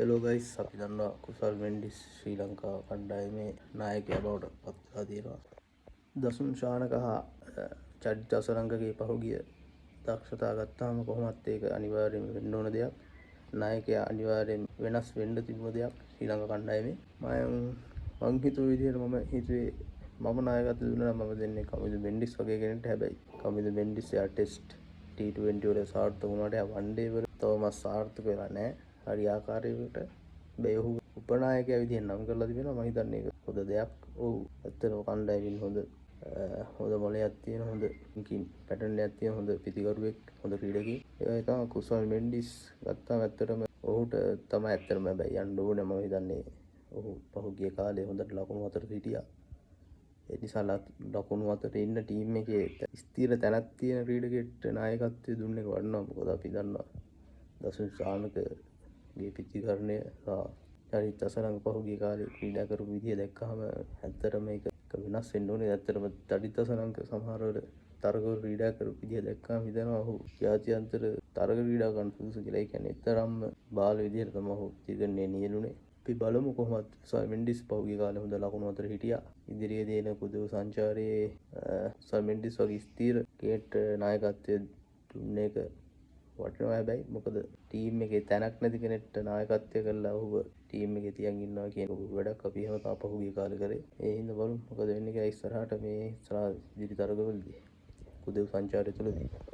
Hello guys, අපි දන්නවා කුසල් මෙන්ඩිස් ශ්‍රී ලංකා කණ්ඩායමේ නායකයා බවට පත්ලා තියෙනවා. දසුන් ශානක හා චඩ්ඩ අසරංගගේ පහුගිය දක්ෂතා ගත්තාම කොහොමත් ඒක අනිවාර්යයෙන්ම වෙන්න ඕන දෙයක්. නායකයා අනිවාර්යෙන් වෙනස් වෙන්න තිබුණ දෙයක් ශ්‍රී ලංකා කණ්ඩායමේ. මම හිතුව විදිහට මම හිතුවේ මම නායකත්වය දුන්නා නම් මම දෙන්නේ කමිදු මෙන්ඩිස් වගේ කෙනෙක්ට. හැබැයි කමිදු මෙන්ඩිස් යා ටෙස්ට් T20 වල සාර්ථක වුණාට යා වන් ඩේ වල තවම සාර්ථක වෙලා නැහැ. හරි ආකාරයකට බෑ ඔහු උපනායකයා විදිහෙන් නම් කරලා තිබෙනවා. මම හිතන්නේ ඒක හොඳ දෙයක්. ඔව් ඇත්තටම කණ්ඩායමින් හොඳ මොලයක් තියෙන, හොඳ පැටර්න් එකක් තියෙන, හොඳ පිතිකරුවෙක්, හොඳ ක්‍රීඩකයෙක්. ඒ තමයි කුසල් මෙන්ඩිස් ගත්තාම ඇත්තටම ඔහුට තමයි ඇත්තටම හැබැයි යන්න ඕනේ. මම හිතන්නේ ඔහු පහුගිය කාලේ හොඳට ලකුණු අතර හිටියා. ඒ නිසා ලකුණු අතර ඉන්න ටීම් එකේ ස්ථිර තැනක් තියෙන ක්‍රීඩකයෙක්ට නායකත්වය දුන්න එක වටිනවා. මොකද අපි දන්නවා දසුන් ශානකගේ පිතිකරණය සහ චරිත අසරංග පහුගිය කාලේ ක්‍රීඩා කරපු විදිය දැක්කහම ඇත්තටම මේක වෙනස් වෙන්න ඕනේ. ඇත්තටම චරිත අසරංග සමහරවල තරගවල ක්‍රීඩා කරපු විදිය දැක්කම හිතෙනවා ඔහු ජාත්‍යන්තර තරග ක්‍රීඩා කරන්න සුදුසු කියලා. ඒ කියන්නේ තරම්ම බාල විදියට තමයි ඔහු පිතිකරණය නියැලුනේ. අපි බලමු කොහොමද කුසල් මෙන්ඩිස් පහුගිය කාලේ හොඳ ලකුණු අතර හිටියා. ඉදිරියේදී එන කුදු සංචාරයේ කුසල් මෙන්ඩිස් වගේ ස්ථීර කෙනෙක්ට නායකත්වය දුන්න එක වටිනවා. හැබැයි මොකද ටීම් එකේ තැනක් නැති කෙනෙක්ට නායකත්වය කරලා ඔහුව ටීම් එකේ තියන් ඉන්නවා කියන වැඩක් අපි එහෙම තමයි පහුගිය කාලේ කරේ. ඒ හින්දා බලමු මොකද වෙන්නේ කියලා ඉස්සරහට මේ ඉදිරි තරගවලදී කුදු සංචාරය තුලදී.